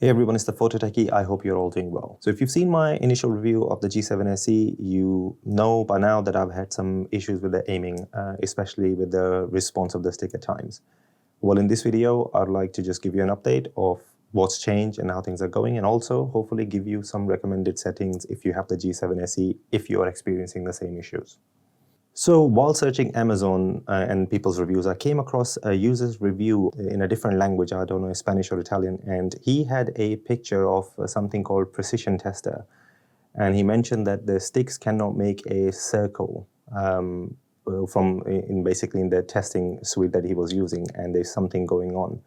Hey everyone, it's the Photo Techie. I hope you're all doing well. So if you've seen my initial review of the G7se, you know by now that I've had some issues with the aiming, especially with the response of the stick at times. Well, in this video, I'd like to just give you an update of what's changed and how things are going, and also hopefully give you some recommended settings if you have the G7se, if you are experiencing the same issues. So while searching Amazon and people's reviews, I came across a user's review in a different language, I don't know, Spanish or Italian, and he had a picture of something called precision tester. And he mentioned that the sticks cannot make a circle basically in the testing suite that he was using, and there's something going on.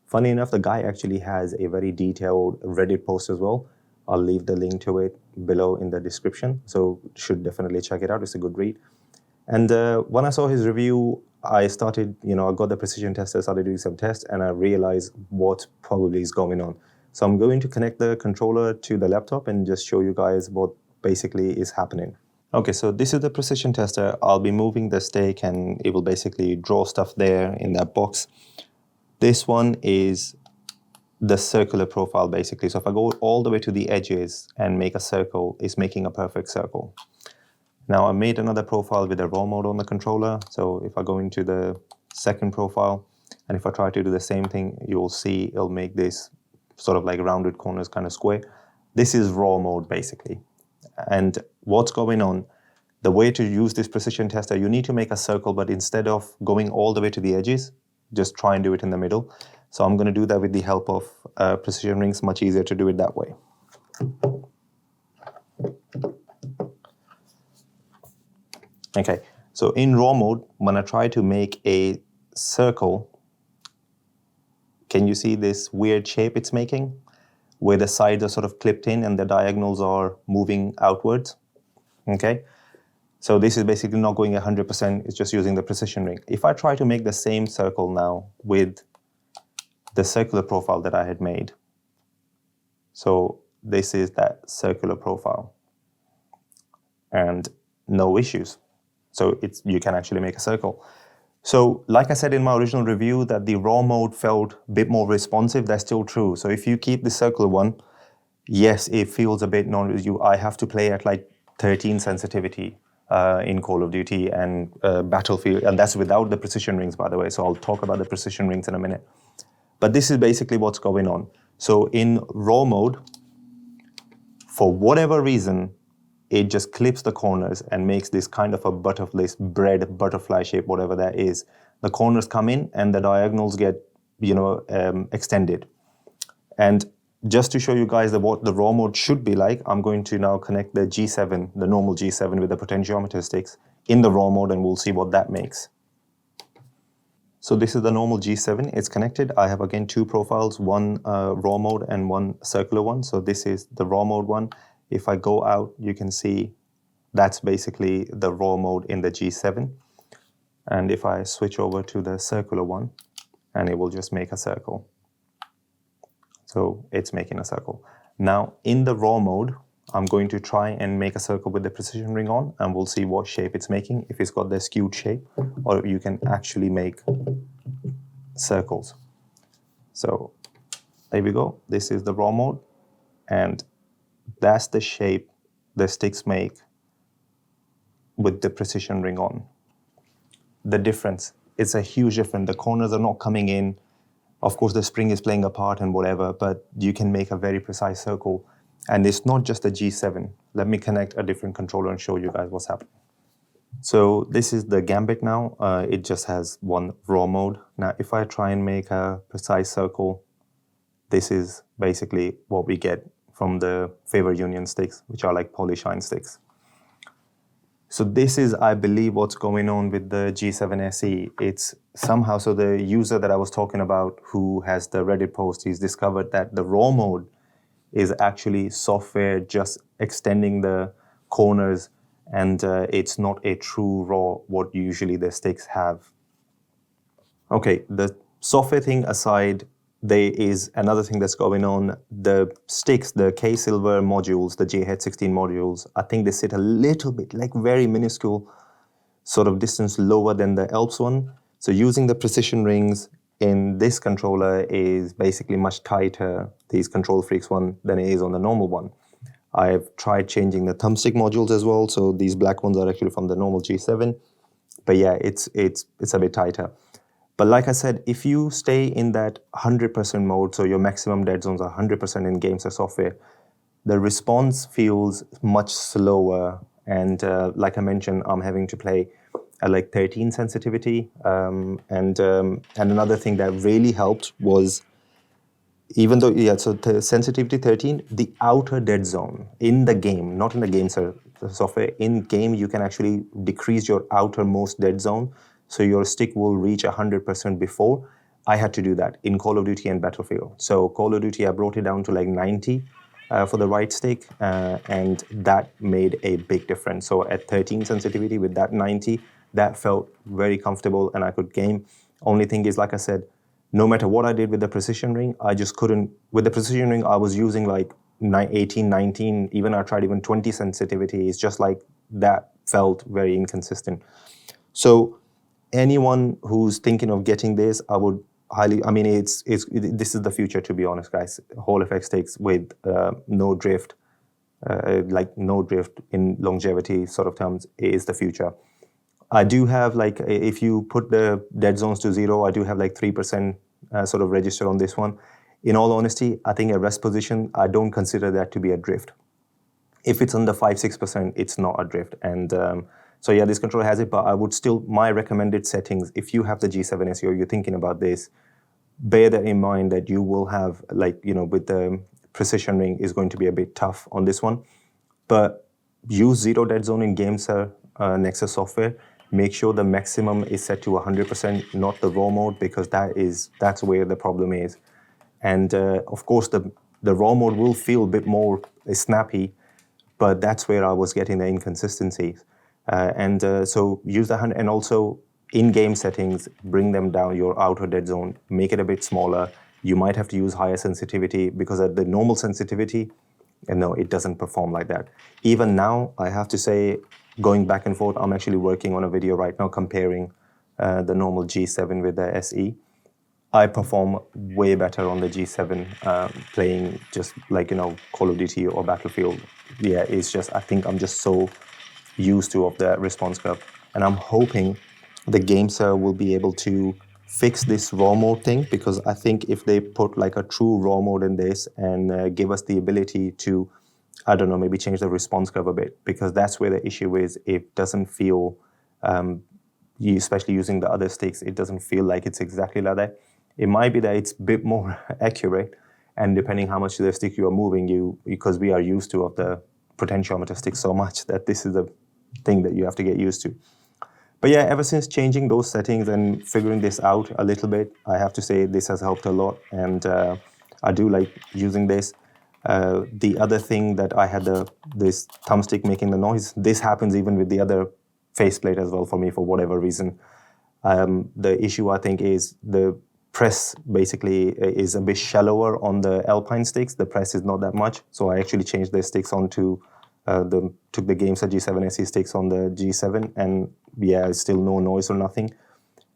Funny enough, the guy actually has a very detailed Reddit post as well. I'll leave the link to it below in the description, so should definitely check it out. It's a good read. And when I saw his review, I started, I got the precision tester, started doing some tests, and I realized what probably is going on. So I'm going to connect the controller to the laptop and just show you guys what basically is happening. Okay, so this is the precision tester. I'll be moving the stick and it will basically draw stuff there in that box. This one is the circular profile basically. So if I go all the way to the edges and make a circle, it's making a perfect circle. Now I made another profile with a raw mode on the controller. So if I go into the second profile, and if I try to do the same thing, you'll see it'll make this sort of like rounded corners kind of square. This is raw mode basically. And what's going on, the way to use this precision tester, you need to make a circle, but instead of going all the way to the edges, just try and do it in the middle. So I'm going to do that with the help of precision rings, much easier to do it that way. Okay, so in raw mode, when I try to make a circle, can you see this weird shape it's making? Where the sides are sort of clipped in and the diagonals are moving outwards, okay? So this is basically not going 100%, it's just using the precision ring. If I try to make the same circle now with the circular profile that I had made, so this is that circular profile, and no issues. So you can actually make a circle. So like I said in my original review that the raw mode felt a bit more responsive, that's still true. So if you keep the circular one, yes, it feels a bit I have to play at like 13 sensitivity in Call of Duty and Battlefield, and that's without the precision rings, by the way. So I'll talk about the precision rings in a minute. But this is basically what's going on. So in raw mode, for whatever reason, it just clips the corners and makes this kind of a butterfly shape, whatever that is. The corners come in and the diagonals get, extended. And just to show you guys what the raw mode should be like, I'm going to now connect the G7, the normal G7 with the potentiometer sticks in the raw mode, and we'll see what that makes. So this is the normal G7, it's connected. I have again two profiles, one raw mode and one circular one. So this is the raw mode one. If I go out, you can see that's basically the raw mode in the G7. And if I switch over to the circular one, and it will just make a circle. So it's making a circle. Now in the raw mode, I'm going to try and make a circle with the precision ring on, and we'll see what shape it's making, if it's got the skewed shape, or if you can actually make circles. So there we go. This is the raw mode, and that's the shape the sticks make with the precision ring on. The difference, it's a huge difference. The corners are not coming in. Of course, the spring is playing a part and whatever, but you can make a very precise circle. And it's not just the G7. Let me connect a different controller and show you guys what's happening. So this is the Gambit now. It just has one raw mode. Now, if I try and make a precise circle, this is basically what we get from the Favor Union sticks, which are like polyshine sticks. So this is, I believe, what's going on with the G7se. It's somehow, so the user that I was talking about who has the Reddit post, he's discovered that the raw mode is actually software just extending the corners, and it's not a true raw, what usually the sticks have. Okay, the software thing aside, there is another thing that's going on. The sticks, the K-Silver modules, the JH16 modules, I think they sit a little bit, like very minuscule sort of distance lower than the Alps one. So using the precision rings in this controller is basically much tighter these Control Freaks one than it is on the normal one. I've tried changing the thumbstick modules as well, so these black ones are actually from the normal G7. But yeah, it's a bit tighter. But like I said, if you stay in that 100% mode, so your maximum dead zones are 100% in GameSir software, the response feels much slower. And like I mentioned, I'm having to play at like 13 sensitivity. And another thing that really helped was, even though, yeah, so the sensitivity 13, the outer dead zone in the game, not in the GameSir software, in game, you can actually decrease your outermost dead zone. So your stick will reach 100% before. I had to do that in Call of Duty and Battlefield. So Call of Duty, I brought it down to like 90 for the right stick, and that made a big difference. So at 13 sensitivity with that 90, that felt very comfortable and I could game. Only thing is, like I said, no matter what I did with the precision ring, I just couldn't. With the precision ring, I was using like 18, 19, even I tried even 20 sensitivity. It's just like that felt very inconsistent. So anyone who's thinking of getting this, I would highly, I mean, this is the future, to be honest, guys. Hall effect sticks with no drift, like no drift in longevity sort of terms is the future. I do have, like, if you put the dead zones to 0, I do have like 3% sort of register on this one. In all honesty, I think at rest position, I don't consider that to be a drift. If it's under 5-6%, it's not a drift. And so yeah, this controller has it, but I would still, my recommended settings, if you have the G7se or you're thinking about this, bear that in mind that you will have, like, you know, with the precision ring is going to be a bit tough on this one. But use zero dead zone in GameSir Nexus software. Make sure the maximum is set to 100%, not the raw mode, because that's where the problem is. And of course, the raw mode will feel a bit more snappy, but that's where I was getting the inconsistencies. So use the 100, and also in-game settings, bring them down, your outer dead zone, make it a bit smaller. You might have to use higher sensitivity, because at the normal sensitivity, and no, it doesn't perform like that. Even now, I have to say, going back and forth, I'm actually working on a video right now comparing the normal G7 with the SE. I perform way better on the G7 playing just like, you know, Call of Duty or Battlefield. Yeah, it's just, I think I'm just so used to of the response curve. And I'm hoping the GameSir will be able to fix this raw mode thing, because I think if they put like a true raw mode in this and give us the ability to, I don't know, maybe change the response curve a bit, because that's where the issue is. It doesn't feel, especially using the other sticks, it doesn't feel like it's exactly like that. It might be that it's a bit more accurate, and depending how much of the stick you are moving, because we are used to of the potentiometer stick so much that this is a thing that you have to get used to. But yeah, ever since changing those settings and figuring this out a little bit, I have to say this has helped a lot, and I do like using this. The other thing that I had this thumbstick making the noise, this happens even with the other faceplate as well for me for whatever reason. The issue, I think, is the press basically is a bit shallower on the Alpine sticks. The press is not that much, so I actually changed the sticks onto took the GameSir G7se sticks on the G7, and yeah, still no noise or nothing.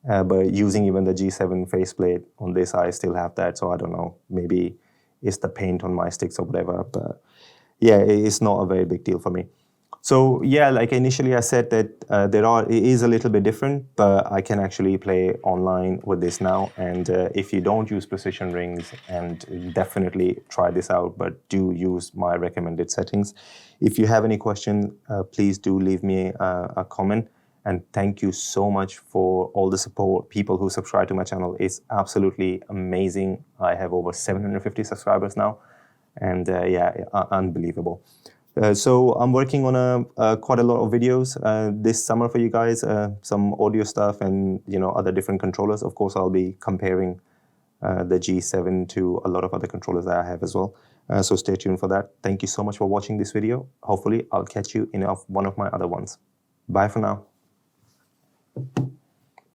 But using even the G7 faceplate on this, I still have that. So I don't know, maybe it's the paint on my sticks or whatever. But yeah, it's not a very big deal for me. So yeah, like initially I said that it is a little bit different, but I can actually play online with this now. And if you don't use precision rings, and definitely try this out, but do use my recommended settings. If you have any question, please do leave me a comment. And thank you so much for all the support, people who subscribe to my channel. It's absolutely amazing. I have over 750 subscribers now, and yeah, unbelievable. So I'm working on quite a lot of videos this summer for you guys, some audio stuff and, you know, other different controllers. Of course, I'll be comparing the G7 to a lot of other controllers that I have as well. So stay tuned for that. Thank you so much for watching this video. Hopefully, I'll catch you in one of my other ones. Bye for now.